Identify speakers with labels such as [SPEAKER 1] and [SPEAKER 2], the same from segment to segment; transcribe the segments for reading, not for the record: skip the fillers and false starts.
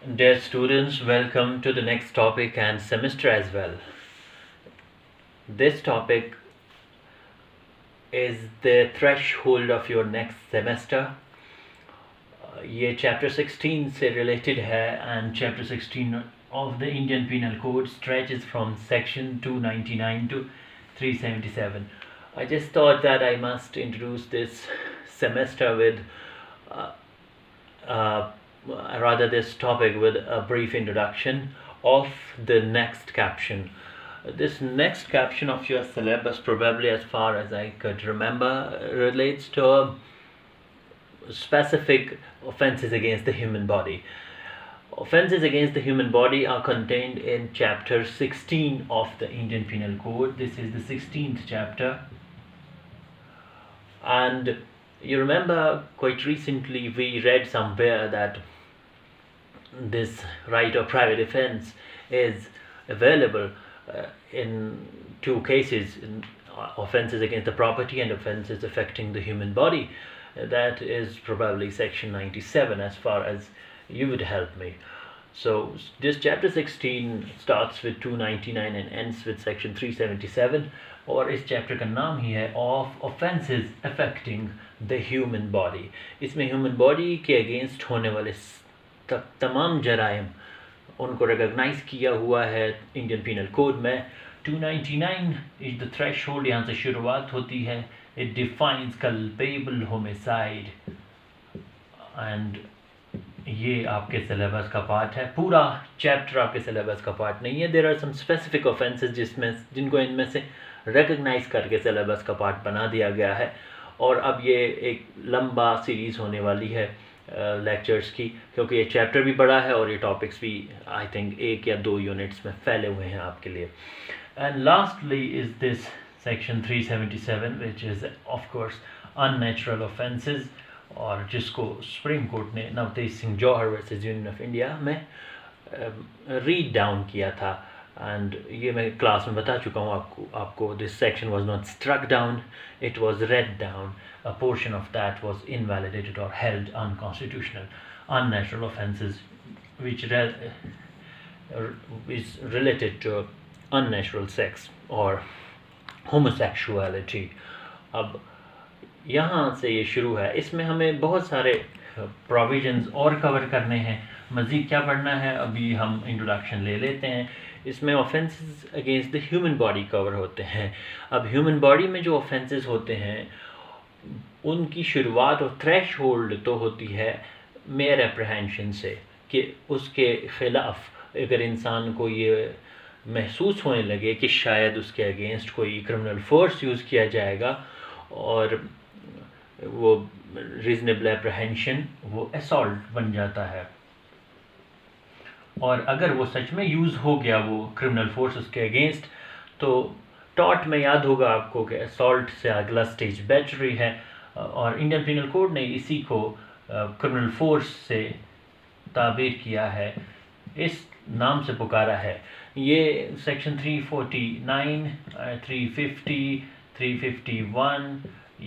[SPEAKER 1] Dear students, welcome to the next topic and semester as well. This topic is the threshold of your next semester. ये chapter 16 से related है and chapter 16 of the Indian Penal Code stretches from section 299 to 377. I just thought that I must introduce this semester with rather this topic with a brief introduction of the next caption. This next caption of your syllabus, probably as far as I could remember, relates to specific offences against the human body. Offences against the human body are contained in chapter 16 of the Indian Penal Code. This is the 16th chapter, and you remember quite recently we read somewhere that this right of private defense is available in two cases, in offenses against the property and offenses affecting the human body. That is probably section 97 as far as you would help me. So this chapter 16 starts with 299 and ends with section 377, और इस chapter का नाम ही है of offences affecting the human body. इसमें human body के against होने वाले तमाम जराइम उनको रिकॉग्नाइज किया हुआ है इंडियन पीनल कोड में. 299 इज द थ्रेशोल्ड, यहाँ से शुरुआत होती है. It defines culpable homicide and ये आपके सिलेबस का पार्ट है. पूरा चैप्टर आपके सिलेबस का पार्ट नहीं है. There are some specific offences जिनको इनमें से रिकॉग्नाइज करके सिलेबस का पार्ट बना दिया गया है. और अब ये एक लंबा सीरीज़ होने वाली है लेक्चर्स की, क्योंकि ये चैप्टर भी बड़ा है और ये टॉपिक्स भी आई थिंक 1 या 2 यूनिट्स में फैले हुए हैं आपके लिए. And lastly is this section 377 which is of course unnatural offences, और जिसको सुप्रीम कोर्ट ने नवतेज सिंह जौहर वर्सेस यूनियन ऑफ इंडिया में रीड डाउन किया था. एंड ये मैं क्लास में बता चुका हूँ आपको this section was not struck down, it was read down. A portion of that was invalidated or held unconstitutional. Unnatural offences which is related to unnatural sex or homosexuality. अब यहाँ से ये शुरू है. इसमें हमें बहुत सारे प्रोविजंस और कवर करने हैं. मज़ीद क्या पढ़ना है अभी हम इंट्रोडक्शन ले लेते हैं. इसमें offences against the human body cover होते हैं. अब ह्यूमन बॉडी में जो ऑफेंसेस होते हैं उनकी शुरुआत और थ्रेश होल्ड तो होती है मेयर एप्रीहेंशन से, कि उसके ख़िलाफ़ अगर इंसान को ये महसूस होने लगे कि शायद उसके अगेंस्ट कोई क्रिमिनल फोर्स यूज़ किया जाएगा, और वो रीज़नेबल एप्रीहेंशन वो असॉल्ट बन जाता है. और अगर वो सच में यूज़ हो गया वो क्रिमिनल फोर्स उसके अगेंस्ट, तो टॉट में याद होगा आपको कि असॉल्ट से अगला स्टेज बैटरी है, और इंडियन पीनल कोड ने इसी को क्रिमिनल फोर्स से ताबीर किया है, इस नाम से पुकारा है. ये सेक्शन 349, 350, 351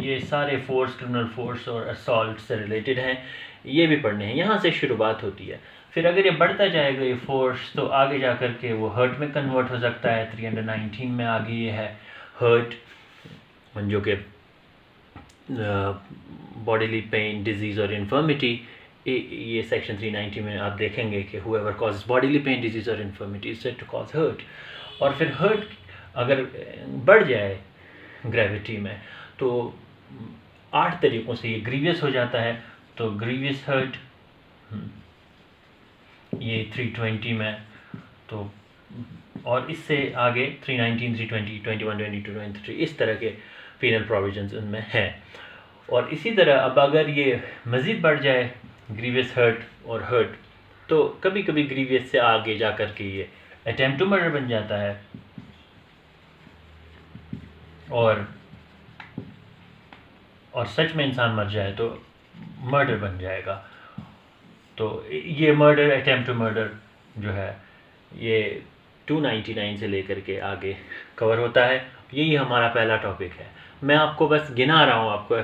[SPEAKER 1] ये सारे फोर्स क्रिमिनल फोर्स और असॉल्ट से रिलेटेड हैं. ये भी पढ़ने हैं. यहाँ से शुरुआत होती है. फिर अगर ये बढ़ता जाएगा ये फोर्स, तो आगे जा कर के वो हर्ट में कन्वर्ट हो सकता है. 319 में आगे ये है हर्ट, जो कि बॉडीली पेन, डिजीज़ और इन्फर्मिटी. ये सेक्शन 390 में आप देखेंगे कि whoever causes bodily pain, disease or infirmity is said to cause hurt. और फिर हर्ट अगर बढ़ जाए ग्रेविटी में तो 8 तरीक़ों से ये ग्रीवियस हो जाता है. तो ग्रीवियस हर्ट ये 320 में, तो और इससे आगे 319, 320, 21, 22, 23 इस तरह के पीनल प्रोविजंस उनमें हैं. और इसी तरह अब अगर ये मज़ीद बढ़ जाए ग्रीवियस हर्ट और हर्ट, तो कभी कभी ग्रीवियस से आगे जा कर के ये अटेम्प्ट टू मर्डर बन जाता है, और सच में इंसान मर जाए तो मर्डर बन जाएगा. तो ये मर्डर, अटेम्प्ट टू मर्डर जो है ये 299 से लेकर के आगे कवर होता है. यही हमारा पहला टॉपिक है. मैं आपको बस गिना रहा हूँ आपको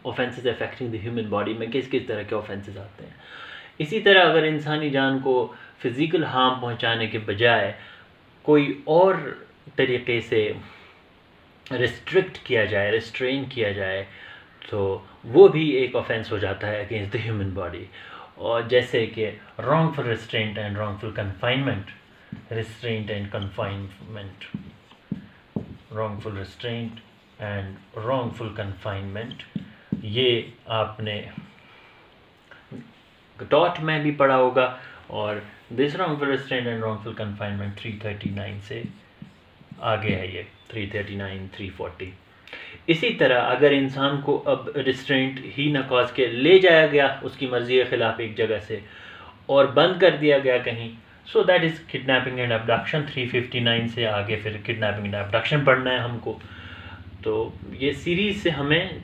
[SPEAKER 1] offences affecting the human body में किस किस तरह के ऑफेंसेस आते हैं. इसी तरह अगर इंसानी जान को फिज़िकल हार्म पहुंचाने के बजाय कोई और तरीके से रिस्ट्रिक्ट किया जाए, रिस्ट्रेन किया जाए, तो वो भी एक ऑफेंस हो जाता है अगेंस्ट द ह्यूमन बॉडी। और जैसे कि wrongful restraint and wrongful confinement, restraint and confinement, wrongful restraint and wrongful confinement, ये आपने टॉट में भी पढ़ा होगा। और this wrongful restraint and wrongful confinement 339 से आगे है, ये 339, 340। इसी तरह अगर इंसान को अब रिस्ट्रेंट ही न कॉज के ले जाया गया उसकी मर्जी के ख़िलाफ़ एक जगह से और बंद कर दिया गया कहीं, so that is kidnapping and abduction. 359 से आगे फिर किडनैपिंग एंड अबडक्शन पढ़ना है हमको। तो ये सीरीज़ से हमें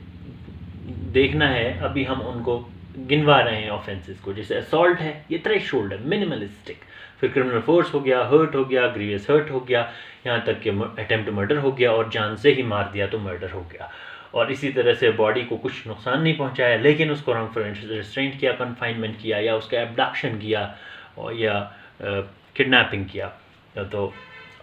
[SPEAKER 1] देखना है, अभी हम उनको गिनवा रहे हैं ऑफेंसेस को। जैसे असॉल्ट है, ये थ्रेशोल्ड है, मिनिमलिस्टिक। फिर क्रिमिनल फोर्स हो गया, हर्ट हो गया, ग्रीवियस हर्ट हो गया, यहाँ तक कि अटेम्प्ट मर्डर हो गया, और जान से ही मार दिया तो मर्डर हो गया। और इसी तरह से बॉडी को कुछ नुकसान नहीं पहुँचाया लेकिन उसको रॉन्गफुल रिस्ट्रेंट किया, कन्फाइनमेंट किया, या उसका एब्डक्शन किया, और या किडनैपिंग किया। तो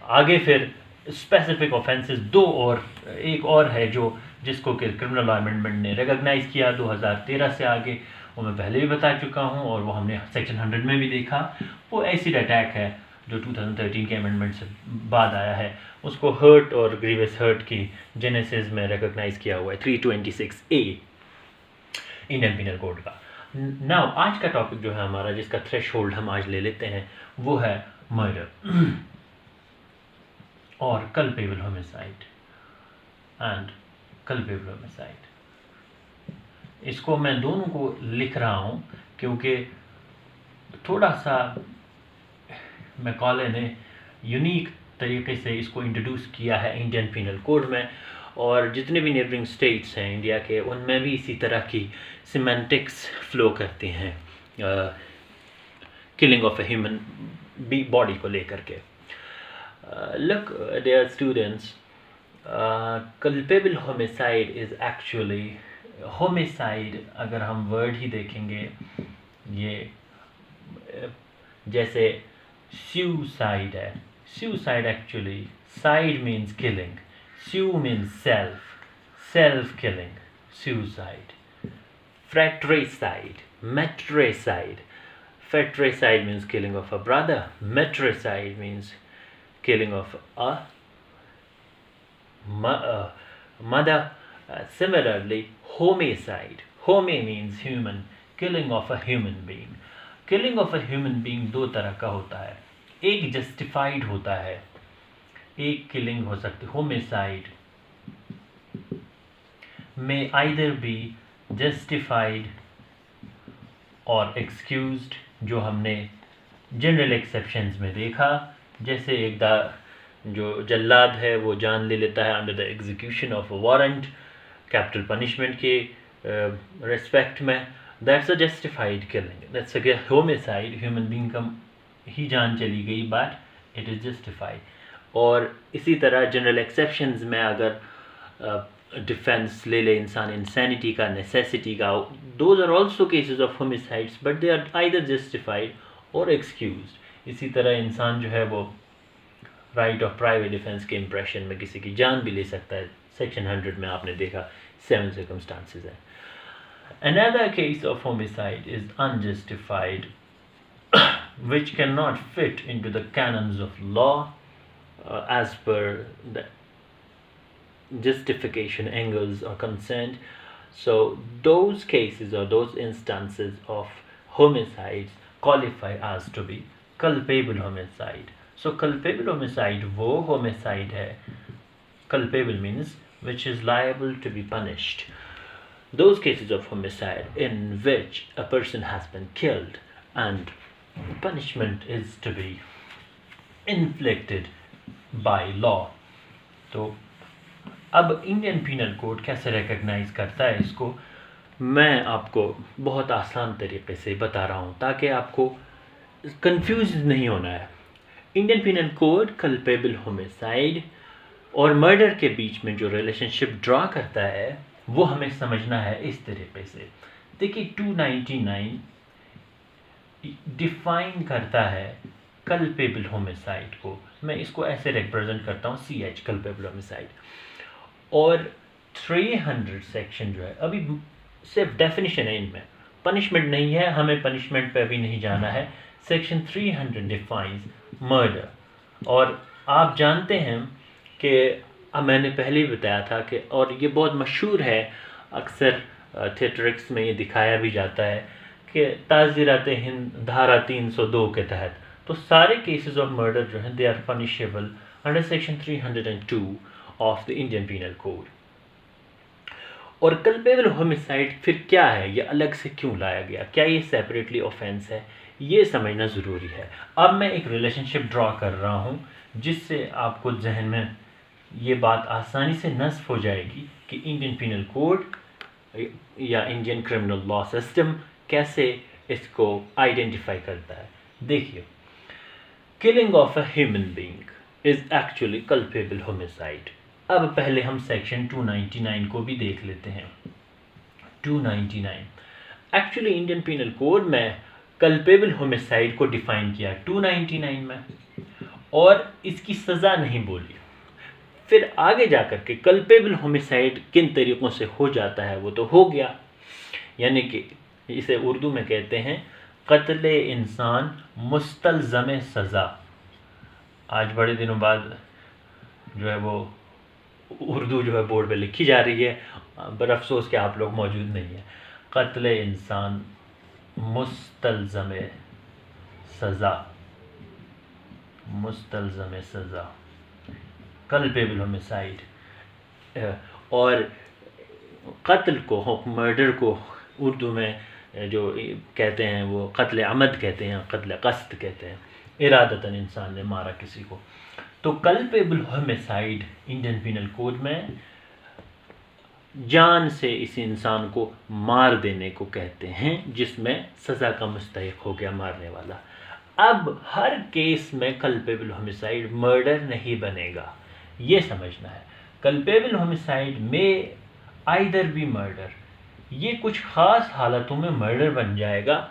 [SPEAKER 1] आगे फिर स्पेसिफिक ऑफेंसेस दो और एक और है जो जिसको कि क्रिमिनल लॉ अमेंडमेंट ने रिकॉग्नाइज़ किया 2013 से आगे, वो मैं पहले भी बता चुका हूँ और वो हमने सेक्शन 100 में भी देखा। वो एसिड अटैक है जो 2013 के अमेंडमेंट से बाद आया है, उसको हर्ट और ग्रीवियस हर्ट की जेनेसिस में रिकॉग्नाइज़ किया हुआ है 326A इंडियन पिनल कोड का। नाउ आज का टॉपिक जो है हमारा, जिसका थ्रेशोल्ड हम आज ले लेते हैं, वो है मर्डर और culpable homicide and culpable homicide. इसको मैं दोनों को लिख रहा हूँ क्योंकि थोड़ा सा मैकॉले ने यूनिक तरीके से इसको इंट्रोड्यूस किया है इंडियन पिनल कोड में, और जितने भी नेबरिंग स्टेट्स हैं इंडिया के उनमें भी इसी तरह की सिमेंटिक्स फ्लो करती हैं killing of a human body को लेकर के। Look there students, culpable homicide is actually homicide. अगर हम वर्ड ही देखेंगे, ये जैसे सुसाइड है, suicide actually cide means killing, sui means self, self killing, suicide. fratricide, matricide, fratricide means killing of a brother, matricide means killing of a mother. Similarly, homicide, home means human, killing of a human being. Killing of a human being दो तरह का होता है, एक justified होता है, एक killing हो सकती है। homicide may either be justified और excused, जो हमने जनरल एक्सेप्शंस में देखा। जैसे एक जो जल्लाद है वो जान ले लेता है under the execution of warrant, capital punishment के रिस्पेक्ट में, that's a justified killing. That's a homicide, human being का ही जान चली गई बट इट इज़ जस्टिफाइड। और इसी तरह जनरल एक्सेप्शंस में अगर डिफेंस ले ले इंसान इंसैनिटी का, नेसेसिटी का, those are also cases of homicides but they are either justified और एक्सक्यूज्ड। इसी तरह इंसान जो है वो राइट ऑफ प्राइवेट डिफेंस के इम्प्रेशन में किसी की जान भी ले सकता है। सेक्शन 100 में आपने देखा 7 circumstances है। Another case of homicide is unjustified which cannot fit into the canons of law as per the justification angles are concerned. So those cases or those instances of homicides qualify as to be culpable homicide. So culpable homicide वो homicide है, culpable means which is liable to be punished. Those cases of homicide in which a person has been killed and punishment is to be inflicted by law. तो अब Indian penal code कैसे recognise करता है इसको, मैं आपको बहुत आसान तरीके से बता रहा हूँ ताकि आपको कंफ्यूज नहीं होना है। Indian penal code culpable homicide और मर्डर के बीच में जो रिलेशनशिप ड्रा करता है वो हमें समझना है इस तरीके से। देखिए 299 डिफाइन करता है कल्पेबल होमिसाइड को। मैं इसको ऐसे रिप्रेजेंट करता हूँ CH, कल्पेबल होमिसाइड। और 300 सेक्शन जो है, अभी सिर्फ डेफिनेशन है, इनमें पनिशमेंट नहीं है, हमें पनिशमेंट पे अभी नहीं जाना है। Section 300 defines murder. और आप जानते हैं कि मैंने पहले ही बताया था कि, और ये बहुत मशहूर है, अक्सर थिएटरिक्स में ये दिखाया भी जाता है कि ताज़ीरात हिंद धारा 302 के तहत तो सारे केसेस ऑफ मर्डर जो हैं they are punishable under section 302 of the Indian Penal Code. और कल्पेबल होमिसाइड फिर क्या है, ये अलग से क्यों लाया गया, क्या ये सेपरेटली ऑफेंस है, ये समझना ज़रूरी है। अब मैं एक रिलेशनशिप ड्रॉ कर रहा हूँ जिससे आपको जहन में ये बात आसानी से नस्ब हो जाएगी कि इंडियन पीनल कोड या इंडियन क्रिमिनल लॉ सिस्टम कैसे इसको आइडेंटिफाई करता है। देखिए, killing of a human being is actually culpable homicide. अब पहले हम सेक्शन 299 को भी देख लेते हैं। 299 एक्चुअली इंडियन पीनल कोड में कल्पेबल होमिसाइड को डिफाइन किया 299 में, और इसकी सज़ा नहीं बोली। फिर आगे जाकर के कल्पेबल होमिसाइड किन तरीक़ों से हो जाता है वो तो हो गया, यानी कि इसे उर्दू में कहते हैं कत्ले इंसान मुस्तलज़म सज़ा। आज बड़े दिनों बाद जो है वो उर्दू जो है बोर्ड पे लिखी जा रही है, पर अफसोस कि आप लोग मौजूद नहीं है। कत्ले इंसान मुस्तलज़म सज़ा, मुस्तलज़म सज़ा, कल्पेबल होमिसाइड। और कत्ल को, मर्डर को उर्दू में जो कहते हैं वो कत्ल अमद कहते हैं, कत्ल कस्त कहते हैं, इरादतन इंसान ने मारा किसी को। तो culpable homicide Indian Penal Code में जान से इस इंसान को मार देने को कहते हैं, जिसमें सज़ा का मुस्तहिक हो गया मारने वाला। अब हर केस में कल्पेबल होमिसाइड मर्डर नहीं बनेगा, ये समझना है। कल्पेबल होमिसाइड में आइदर बी मर्डर, ये कुछ ख़ास हालतों में मर्डर बन जाएगा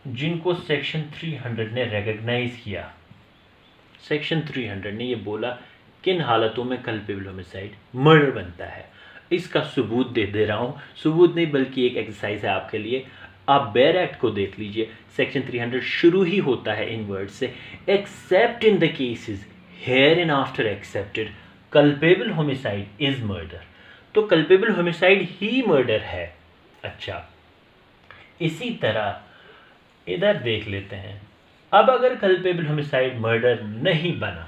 [SPEAKER 1] जिनको सेक्शन 300 ने रिकग्नाइज़ किया। सेक्शन 300 ने ये बोला किन हालतों में कल्पेबल होमिसाइड मर्डर बनता है। इसका सबूत दे रहा हूँ, सबूत नहीं बल्कि एक एक्सरसाइज है आपके लिए। आप बेयर एक्ट को देख लीजिए, सेक्शन 300 शुरू ही होता है इन वर्ड से, accept in the cases here in after accepted culpable homicide is murder. तो कल्पेबल होमिसाइड ही मर्डर है। अच्छा, इसी तरह इधर देख लेते हैं। अब अगर कल्पेबल होमिसाइड मर्डर नहीं बना,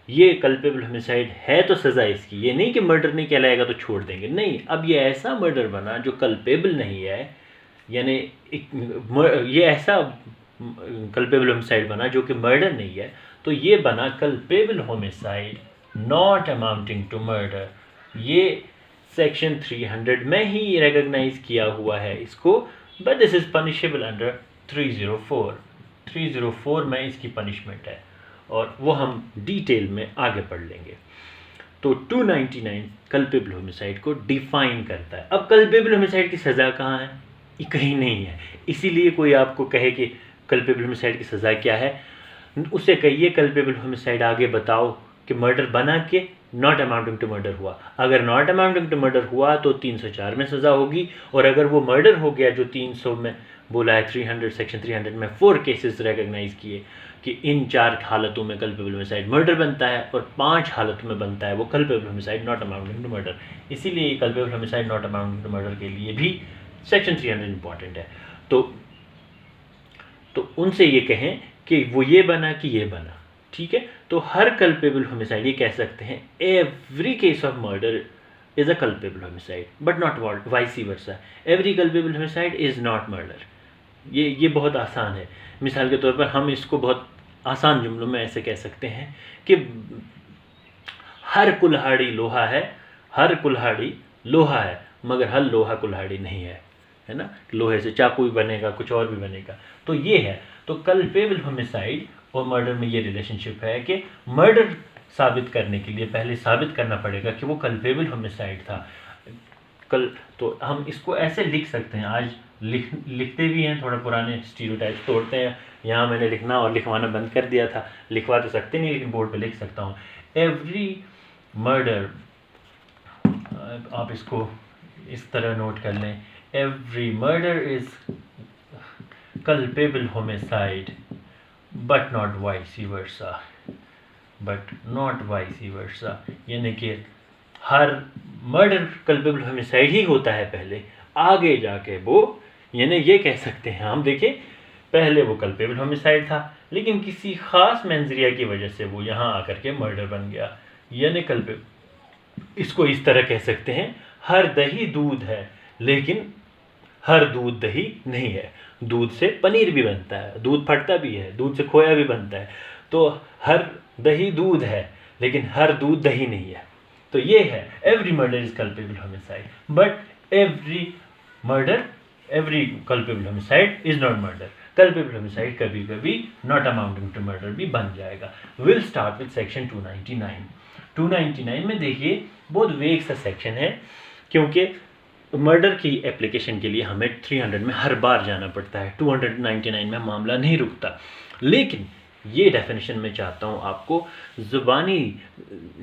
[SPEAKER 1] ये कल्पेबल होमिसाइड है तो सज़ा इसकी, ये नहीं कि मर्डर नहीं कहलाएगा तो छोड़ देंगे, नहीं। अब ये ऐसा मर्डर बना जो कल्पेबल नहीं है, यानी ये ऐसा कल्पेबल होमिसाइड बना जो कि मर्डर नहीं है, तो ये बना culpable homicide not amounting to murder. ये सेक्शन 300 में ही रिकॉग्नाइज किया हुआ है इसको, but this is punishable under 304। 304 में इसकी पनिशमेंट है और वो हम डिटेल में आगे पढ़ लेंगे। तो 299 कल्पेबल होमिसाइड को डिफाइन करता है। अब कल्पेबल होमिसाइड की सज़ा कहाँ है? ये कहीं नहीं है। इसीलिए कोई आपको कहे कि कल्पेबल होमिसाइड की सज़ा क्या है, उसे कहिए कल्पेबल होमिसाइड आगे बताओ कि मर्डर बना के नॉट अमाउंटिंग टू मर्डर हुआ। अगर नॉट अमाउंटिंग टू मर्डर हुआ तो 304 में सज़ा होगी, और अगर वो मर्डर हो गया जो 300 में बोला है, 300 सेक्शन 300 में 4 केसेस रिकॉग्नाइज किए कि इन 4 हालतों में कल्पेबल होमिसाइड मर्डर बनता है और 5 हालतों में बनता है वो culpable homicide not amounting to murder. इसीलिए culpable homicide not amounting to murder के लिए भी सेक्शन 300 इंपॉर्टेंट है। तो उनसे ये कहें कि वो ये बना कि ये बना, ठीक है। तो हर कल्पेबल होमिसाइड, ये कह सकते हैं every case of murder is a culpable homicide but not vice versa. Every culpable homicide is not murder. ये बहुत आसान है। मिसाल के तौर पर हम इसको बहुत आसान जुमलों में ऐसे कह सकते हैं कि हर कुल्हाड़ी लोहा है, हर कुल्हाड़ी लोहा है, मगर हर लोहा कुल्हाड़ी नहीं है, है ना। लोहे से चाकू भी बनेगा, कुछ और भी बनेगा। तो ये है। तो कल्पेबल होमिसाइड और मर्डर में ये रिलेशनशिप है कि मर्डर साबित करने के लिए पहले साबित करना पड़ेगा कि वो कल्पेबल होमिसाइड था। तो हम इसको ऐसे लिख सकते हैं, आज लिखते भी हैं, थोड़ा पुराने स्टीरियोटाइप्स तोड़ते हैं। यहाँ मैंने लिखना और लिखवाना बंद कर दिया था, लिखवा तो सकते नहीं लेकिन बोर्ड पे लिख सकता हूँ। एवरी मर्डर, आप इसको इस तरह नोट कर लें, every murder is culpable homicide but not vice versa, but not vice versa, यानी कि हर मर्डर कल्पेबल होमिसाइड ही होता है पहले, आगे जाके वो, यानी ये कह सकते हैं हम, देखिए पहले वो कल्पेबल होमिसाइड था लेकिन किसी खास मेंजरिया की वजह से वो यहाँ आकर के मर्डर बन गया, यानी कल्पेबल। इसको इस तरह कह सकते हैं, हर दही दूध है लेकिन हर दूध दही नहीं है। दूध से पनीर भी बनता है, दूध फटता भी है, दूध से खोया भी बनता है, तो हर दही दूध है लेकिन हर दूध दही नहीं है। तो ये है every murder is culpable homicide, but every culpable homicide is not murder. Culpable homicide कभी कभी नॉट अमाउंटिंग टू मर्डर भी बन जाएगा। Will start with section 299। 299 में देखिए बहुत वेग सा सेक्शन है, क्योंकि मर्डर की एप्लीकेशन के लिए हमें 300 में हर बार जाना पड़ता है, 299 में मामला नहीं रुकता। लेकिन ये डेफिनेशन में चाहता हूँ आपको ज़ुबानी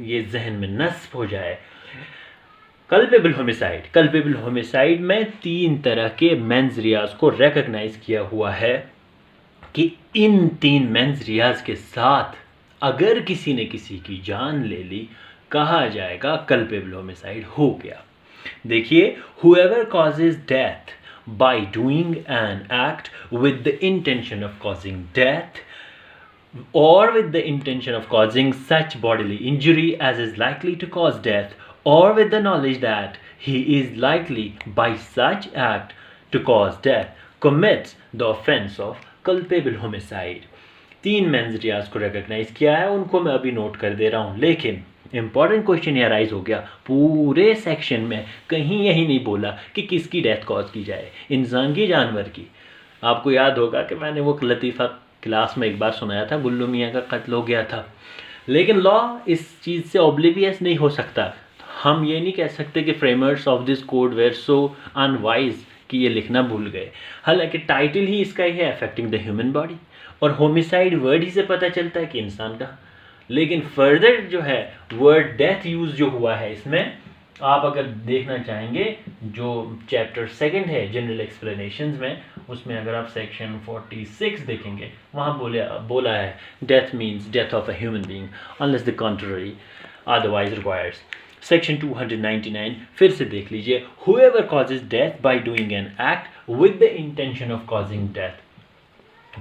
[SPEAKER 1] ये जहन में नस्ब हो जाए। कल्पेबल होमिसाइड में 3 तरह के मेंस रियाज को रेकग्नाइज किया हुआ है कि इन 3 मेंस रियाज के साथ अगर किसी ने किसी की जान ले ली, कहा जाएगा कल्पेबल होमिसाइड हो गया। देखिए, whoever causes death by doing an act with the intention of causing death or with the intention of causing such bodily injury as is likely to cause death, or with the knowledge that he is likely by such act to cause death, commits the offense of culpable homicide। 3 mains रियाज को recognise किया है, उनको मैं अभी note कर दे रहा हूँ। लेकिन इंपॉर्टेंट क्वेश्चन ये राइज हो गया, पूरे सेक्शन में कहीं यही नहीं बोला कि किसकी डेथ कॉज की जाए, इंसान की जानवर की। आपको याद होगा कि मैंने वो लतीफ़ा क्लास में एक बार सुनाया था, गुल्लू मियाँ का कत्ल हो गया था। लेकिन लॉ इस चीज़ से ऑब्लिवियस नहीं हो सकता। हम ये नहीं कह सकते कि framers of this code were so unwise कि ये लिखना भूल गए। हालांकि टाइटल ही इसका ही है, अफेक्टिंग द ह्यूमन बॉडी, और होमिसाइड वर्ड ही से पता चलता है कि इंसान का। लेकिन फर्दर जो है वर्ड डेथ यूज जो हुआ है इसमें, आप अगर देखना चाहेंगे जो चैप्टर 2 है जनरल एक्सप्लेनेशंस में, उसमें अगर आप सेक्शन 46 देखेंगे, वहाँ बोला है death means death of a human being unless the contrary otherwise requires. Section 299 फिर से देख लीजिए, whoever causes death by doing an act with the intention of causing death।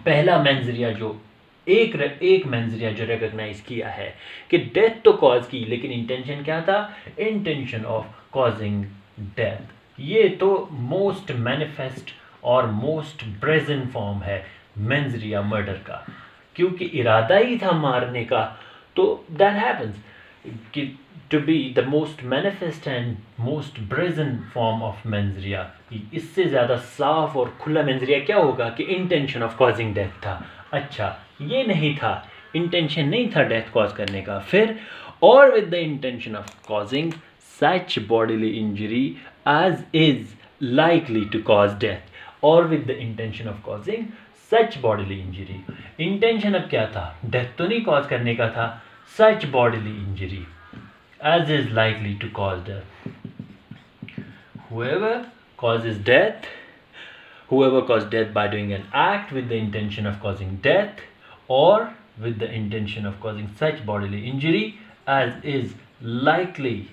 [SPEAKER 1] पहला मेंजरिया जो एक मेंजरिया जो रिकॉग्नाइज किया है कि डेथ तो कॉज की, लेकिन इंटेंशन क्या था, इंटेंशन ऑफ कॉजिंग डेथ। ये तो मोस्ट मैनिफेस्ट और मोस्ट प्रेजेंट फॉर्म है मेंजरिया मर्डर का, क्योंकि इरादा ही था मारने का। तो दैट हैपेंस कि to be the most manifest and most present form of mens rea. इससे ज़्यादा साफ और खुला मेंजरिया क्या होगा कि इंटेंशन ऑफ कॉजिंग डेथ था। अच्छा, ये नहीं था, इंटेंशन नहीं था डेथ कॉज करने का। फिर और with the intention of causing such bodily injury as is likely to cause death, और with the intention of causing such bodily injury. Intention अब क्या था, डेथ तो नहीं कॉज करने का था, such bodily injury as is likely to cause death. whoever causes death by doing an act with the intention of causing death or with the intention of causing such bodily injury as is likely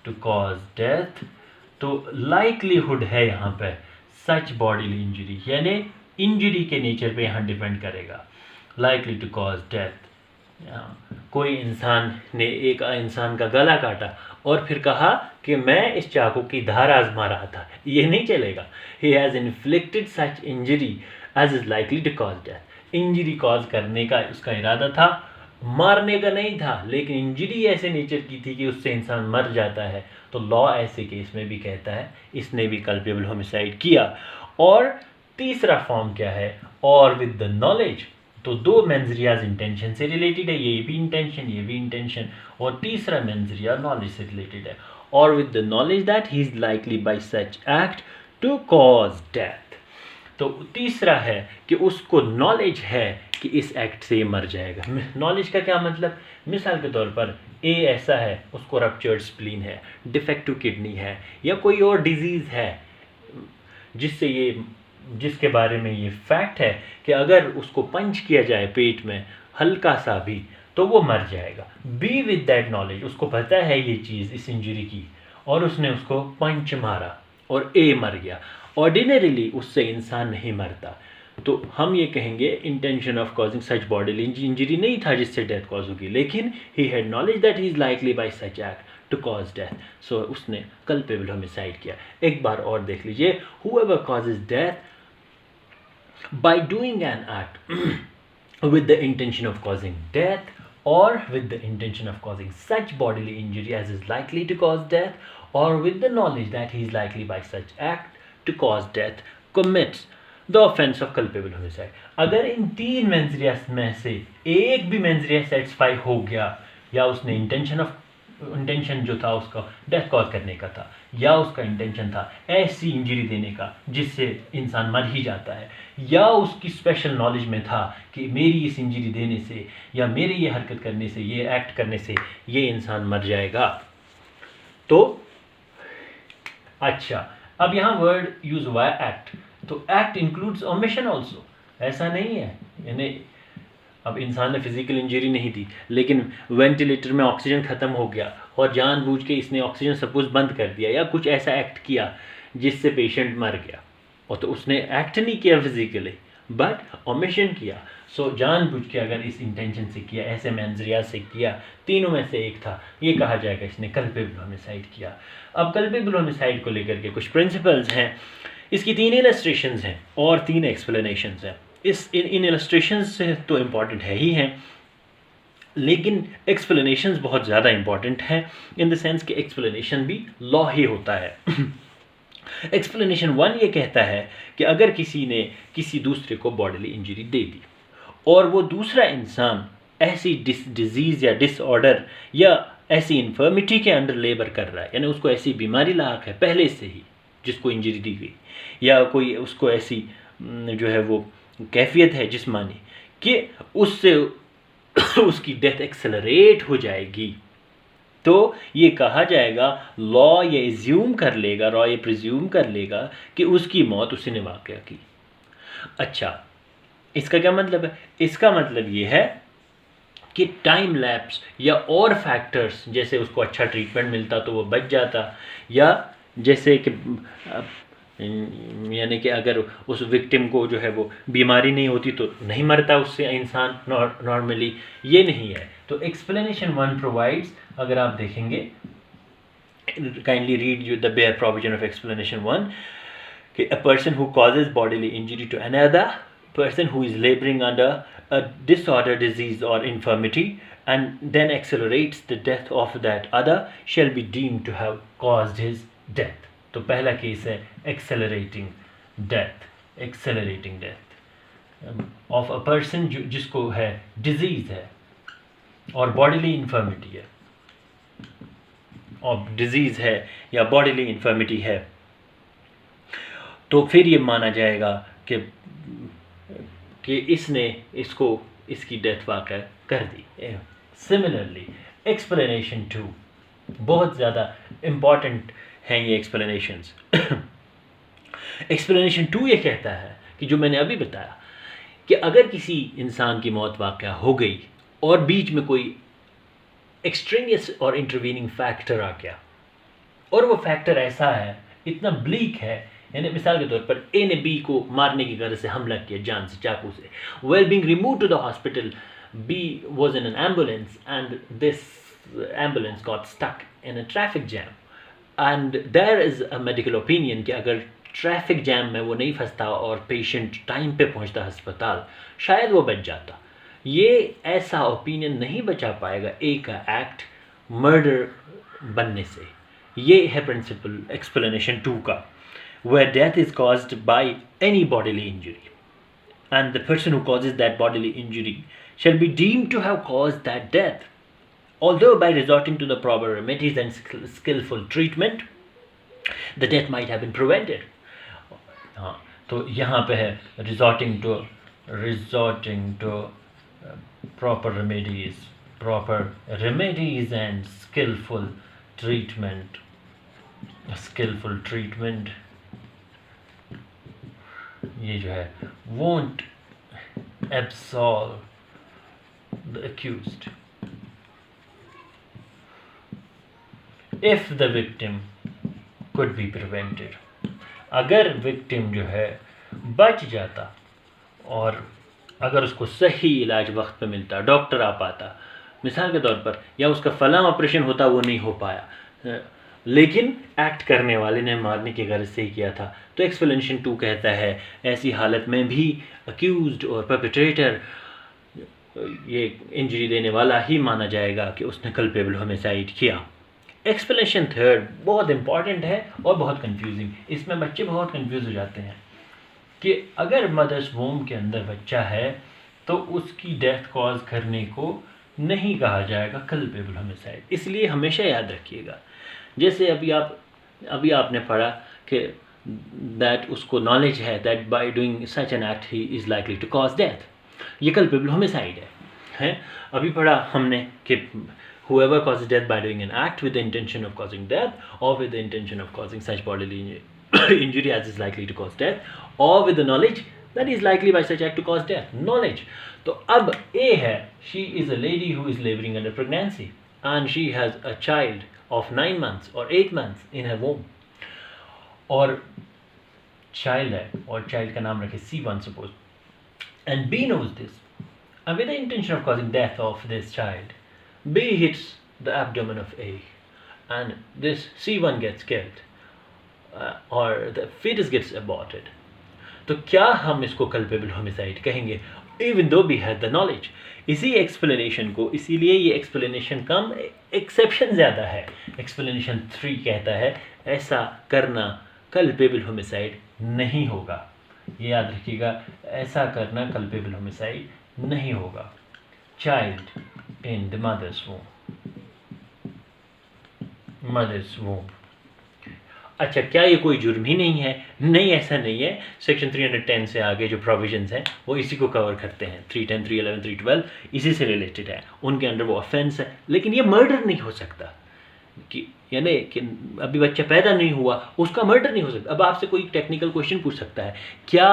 [SPEAKER 1] to cause death। तो likelihood है यहाँ पे such bodily injury, यानी injury के nature पे यहाँ depend करेगा, likely to cause death। कोई इंसान ने एक इंसान का गला काटा और फिर कहा कि मैं इस चाकू की धार आजमा रहा था, ये नहीं चलेगा। He has inflicted such injury as is likely to cause death। Injury cause करने का उसका इरादा था, मारने का नहीं था, लेकिन इंजरी ऐसे नेचर की थी कि उससे इंसान मर जाता है। तो लॉ ऐसे केस में भी कहता है इसने भी कल्पेबल होमिसाइड किया। और तीसरा फॉर्म क्या है, और विद द नॉलेज। तो 2 मेंजरियाज इंटेंशन से रिलेटेड है, ये भी इंटेंशन, ये भी इंटेंशन, और तीसरा मेंजरिया नॉलेज से रिलेटेड है, और with the knowledge that he is likely by such act to cause death. तो तीसरा है कि उसको नॉलेज है कि इस एक्ट से ये मर जाएगा। नॉलेज का क्या मतलब, मिसाल के तौर पर ए ऐसा है, उसको रप्चर्ड स्प्लीन है, डिफेक्टिव किडनी है, या कोई और डिजीज़ है जिसके बारे में ये फैक्ट है कि अगर उसको पंच किया जाए पेट में हल्का सा भी तो वो मर जाएगा। बी विद दैट नॉलेज, उसको पता है ये चीज़ इस इंजरी की, और उसने उसको पंच मारा और ए मर गया। ऑर्डिनरीली उससे इंसान नहीं मरता, तो हम ये कहेंगे intention of causing such bodily injury नहीं था जिससे डेथ कॉज होगी, लेकिन he had knowledge that he is likely by such act to cause death, so उसने कल्पेबल होमिसाइड किया। एक बार और देख लीजिए, whoever causes death by doing an act with the intention of causing death or with the intention of causing such bodily injury as is likely to cause death or with the knowledge that he is likely by such act to cause death commits the offense of culpable homicide। अगर इन तीन मेंजरियास में से एक भी मेंजरिया satisfy हो गया, या उसने इंटेंशन जो था उसका डेथ कॉज करने का था, या उसका इंटेंशन था ऐसी इंजरी देने का जिससे इंसान मर ही जाता है, या उसकी स्पेशल नॉलेज में था कि मेरी इस इंजरी देने से या मेरे ये हरकत करने से, ये एक्ट करने से ये इंसान मर जाएगा, तो अच्छा, अब यहाँ वर्ड यूज हुआ है एक्ट, तो एक्ट इंक्लूड्स ओमिशन ऑल्सो। ऐसा नहीं है, यानी अब इंसान ने फिजिकल इंजरी नहीं दी, लेकिन वेंटिलेटर में ऑक्सीजन ख़त्म हो गया और जानबूझ के इसने ऑक्सीजन सपोज बंद कर दिया, या कुछ ऐसा एक्ट किया जिससे पेशेंट मर गया, और तो उसने एक्ट नहीं किया फिजिकली बट ओमिशन किया। सो जानबूझ के अगर इस इंटेंशन से किया, ऐसे मेंजरिया से किया, तीनों में से एक था, ये कहा जाएगा इसने कल्पेबल होमिसाइड किया। अब कल्पेबल होमिसाइड को लेकर के कुछ प्रिंसिपल्स हैं, इसकी 3 इलस्ट्रेशंस हैं और 3 एक्सप्लेनेशंस हैं। इन इलस्ट्रेशंस से तो इम्पॉर्टेंट है ही हैं, लेकिन एक्सप्लेनेशंस बहुत ज़्यादा इम्पॉर्टेंट हैं, इन द सेंस कि एक्सप्लेनेशन भी लॉ ही होता है। एक्सप्लेनेशन 1 ये कहता है कि अगर किसी ने किसी दूसरे को बॉडीली इंजरी दे दी और वो दूसरा इंसान ऐसी डिजीज़ या डिसऑर्डर या ऐसी इन्फर्मिटी के अंडर लेबर कर रहा है, यानी उसको ऐसी बीमारी लायक है पहले से ही जिसको इंजरी दी गई, या कोई उसको ऐसी जो है वो कैफियत है जिस्मानी कि उससे उसकी डेथ एक्सेलरेट हो जाएगी, तो ये कहा जाएगा, लॉ ये एज्यूम कर लेगा, लॉ ये प्रिज्यूम कर लेगा कि उसकी मौत उसी ने वाक़या की। अच्छा, इसका क्या मतलब है? इसका मतलब ये है कि टाइम लैप्स या और फैक्टर्स, जैसे उसको अच्छा ट्रीटमेंट मिलता तो वो बच जाता, या जैसे कि यानी कि अगर उस विक्टिम को जो है वो बीमारी नहीं होती तो नहीं मरता उससे इंसान नॉर्मली, ये नहीं है। तो एक्सप्लेनेशन 1 प्रोवाइड्स, अगर आप देखेंगे, kindly read the bare provision of explanation 1, कि a person who causes bodily injury to another person who is labouring under a disorder, disease or infirmity and then accelerates the death of that other shall be deemed to have caused his death। तो पहला case है accelerating death of a person जिसको है disease है और bodily infirmity है, और disease है या bodily infirmity है, तो फिर ये माना जाएगा कि इसने इसकी डेथ वाक़या कर दी। सिमिलरली एक्सप्लेनेशन 2, बहुत ज़्यादा इम्पॉर्टेंट हैं ये एक्सप्लेनेशंस। एक्सप्लेनेशन 2 ये कहता है कि जो मैंने अभी बताया कि अगर किसी इंसान की मौत वाक़या हो गई और बीच में कोई एक्सट्रेनियस और इंटरवीनिंग फैक्टर आ गया, और वो फैक्टर ऐसा है, इतना ब्लीक है, यानी मिसाल के तौर पर ए ने बी को मारने की गर्ज से हमला किया जान से, चाकू से, well being remove to the hospital, B was in an ambulance and this ambulance got stuck in a traffic jam and there is a medical opinion कि अगर ट्रैफिक जैम में वो नहीं फंसता और पेशेंट टाइम पे पहुंचता अस्पताल, शायद वो बच जाता। ये ऐसा ओपिनियन नहीं बचा पाएगा ए का एक्ट मर्डर बनने से। ये है प्रिंसिपल एक्सप्लेनेशन 2 का, where death is caused by any bodily injury and the person who causes that bodily injury shall be deemed to have caused that death, although by resorting to the proper remedies and skillful treatment the death might have been prevented। हाँ, तो यहाँ पे है resorting to proper remedies and skillful treatment ये जो है won't absolve the accused if the victim could be prevented. अगर victim जो है बच जाता और अगर उसको सही इलाज वक्त पे मिलता, डॉक्टर आ पाता मिसाल के तौर पर, या उसका फलां ऑपरेशन होता वो नहीं हो पाया, लेकिन एक्ट करने वाले ने मारने की गरज से ही किया था, तो एक्सप्लेनेशन 2 कहता है ऐसी हालत में भी अक्यूज्ड और परपेट्रेटर ये इंजरी देने वाला ही माना जाएगा कि उसने कल्पेबल होमिसाइड किया। एक्सप्लेनेशन 3 बहुत इंपॉर्टेंट है और बहुत कंफ्यूजिंग। इसमें बच्चे बहुत कंफ्यूज हो जाते हैं कि अगर मदर्स वोम के अंदर बच्चा है तो उसकी डेथ कॉज करने को नहीं कहा जाएगा कल्पेबल होमिसाइड। इसलिए हमेशा याद रखिएगा, जैसे अभी आपने पढ़ा कि दैट उसको नॉलेज है that by doing such an act he is likely to cause death, ये कल्पेबल होमिसाइड है। अभी पढ़ा हमने कि whoever causes death by doing an act with the intention of causing death or with the intention of causing such bodily injury as is likely to cause death or with the knowledge that is likely by such act to cause death, knowledge। तो अब A है, she is a lady who is laboring under pregnancy and she has a child of 9 months or 8 months in her womb, और child है और child का नाम रखे C1 suppose, and B knows this and with the intention of causing death of this child, B hits the abdomen of A and this C1 gets killed or the fetus gets aborted। तो क्या हम इसको culpable homicide कहेंगे even though we had the knowledge? इसी explanation को, इसीलिए ये explanation कम exception ज़्यादा है। एक्सप्लेनेशन 3 कहता है ऐसा करना कल्पेबल होमिसाइड नहीं होगा। ये याद रखिएगा, ऐसा करना कल्पेबल होमिसाइड नहीं होगा। Child in the mother's womb। अच्छा, क्या ये कोई जुर्म ही नहीं है? नहीं, ऐसा नहीं है। सेक्शन 310 से आगे जो प्रोविजंस हैं वो इसी को कवर करते हैं। 310, 311, 312 इसी से रिलेटेड है, उनके अंडर वो ऑफेंस है। लेकिन ये मर्डर नहीं हो सकता कि यानी कि अभी बच्चा पैदा नहीं हुआ उसका मर्डर नहीं हो सकता। अब आपसे कोई टेक्निकल क्वेश्चन पूछ सकता है, क्या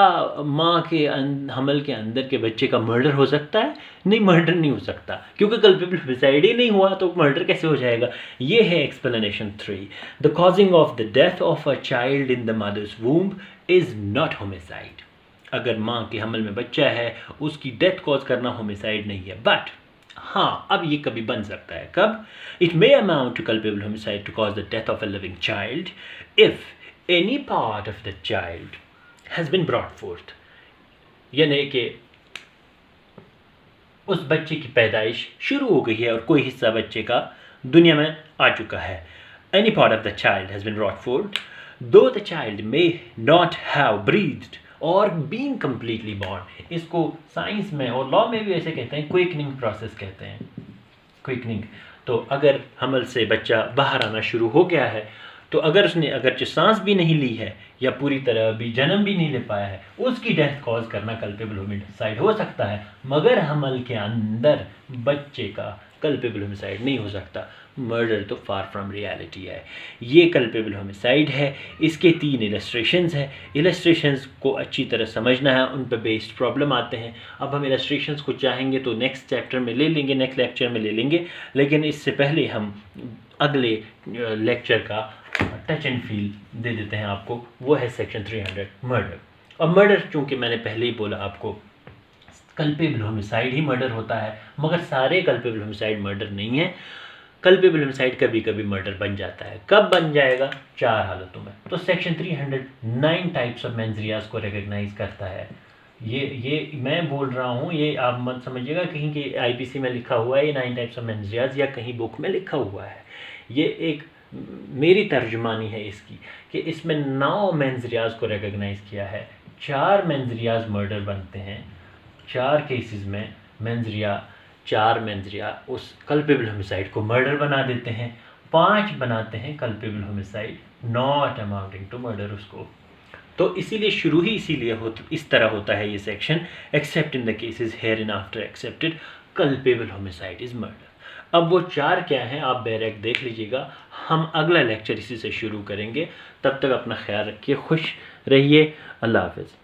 [SPEAKER 1] माँ के हमल के अंदर के बच्चे का मर्डर हो सकता है? नहीं, मर्डर नहीं हो सकता, क्योंकि कल्पेबल होमिसाइड ही नहीं हुआ तो मर्डर कैसे हो जाएगा? ये है explanation 3। The causing of the death of a child in the mother's womb is not homicide. अगर माँ के हमल में बच्चा है उसकी डेथ कॉज करना होमिसाइड नहीं है। बट हाँ, अब ये कभी बन सकता है। कब? It may amount to culpable homicide to cause the death of a living child if any part of the child has been brought forth, यानी कि उस बच्चे की पैदाइश शुरू हो गई है और कोई हिस्सा बच्चे का दुनिया में आ चुका है। Any part of the child has been brought forth though the child may not have breathed और बीइंग कम्प्लीटली बॉर्न। इसको साइंस में और लॉ में भी ऐसे कहते हैं, क्विकनिंग प्रोसेस कहते हैं, क्विकनिंग। तो अगर हमल से बच्चा बाहर आना शुरू हो गया है तो अगर उसने अगरचे सांस भी नहीं ली है या पूरी तरह भी जन्म भी नहीं ले पाया है, उसकी डेथ कॉज करना कल्पेबल होमिसाइड हो सकता है, मगर हमल के अंदर बच्चे का कल्पेबल होमिसाइड नहीं हो सकता। मर्डर तो फार फ्रॉम रियलिटी है। ये कल्पेबल होमिसाइड है। इसके 3 इलस्ट्रेशंस हैं। इलस्ट्रेशंस को अच्छी तरह समझना है, उन पर बेस्ड प्रॉब्लम आते हैं। अब हम इलस्ट्रेशंस को चाहेंगे तो नेक्स्ट चैप्टर में ले लेंगे, नेक्स्ट लेक्चर में ले लेंगे, लेकिन इससे पहले हम अगले लेक्चर का टच एंड फील दे देते हैं आपको। वो है सेक्शन 300 मर्डर। और मर्डर चूँकि मैंने पहले ही बोला आपको, कल्पेबल होमिसाइड ही मर्डर होता है, मगर सारे कल्पेबल होमिसाइड मर्डर नहीं है। कल्पेबल होमिसाइड कभी कभी मर्डर बन जाता है। कब बन जाएगा? 4 हालतों में। तो सेक्शन 300 9 टाइप्स ऑफ मेंजरियाज को रिकग्नाइज करता है। ये मैं बोल रहा हूँ, ये आप मत समझिएगा कहीं कि आईपीसी में लिखा हुआ है ये 9 टाइप्स ऑफ मेंजरियाज या कहीं बुक में लिखा हुआ है। ये एक मेरी तर्जुमानी है इसकी कि इसमें 9 मेंजरियाज को रिकग्नाइज किया है। 4 मेंजरियाज मर्डर बनते हैं। 4 केसेस में 4 मेंजरिया उस कल्पेबल होमिसाइड को मर्डर बना देते हैं। 5 बनाते हैं culpable homicide not amounting to murder उसको। तो इसीलिए शुरू ही इसीलिए इस तरह होता है ये section, accept in the cases here in after accepted culpable homicide is murder. अब वो 4 क्या हैं आप बैरक देख लीजिएगा, हम अगला लेक्चर इसी से शुरू करेंगे। तब तक अपना ख्याल रखिए, खुश रहिए, अल्लाह हाफिज़।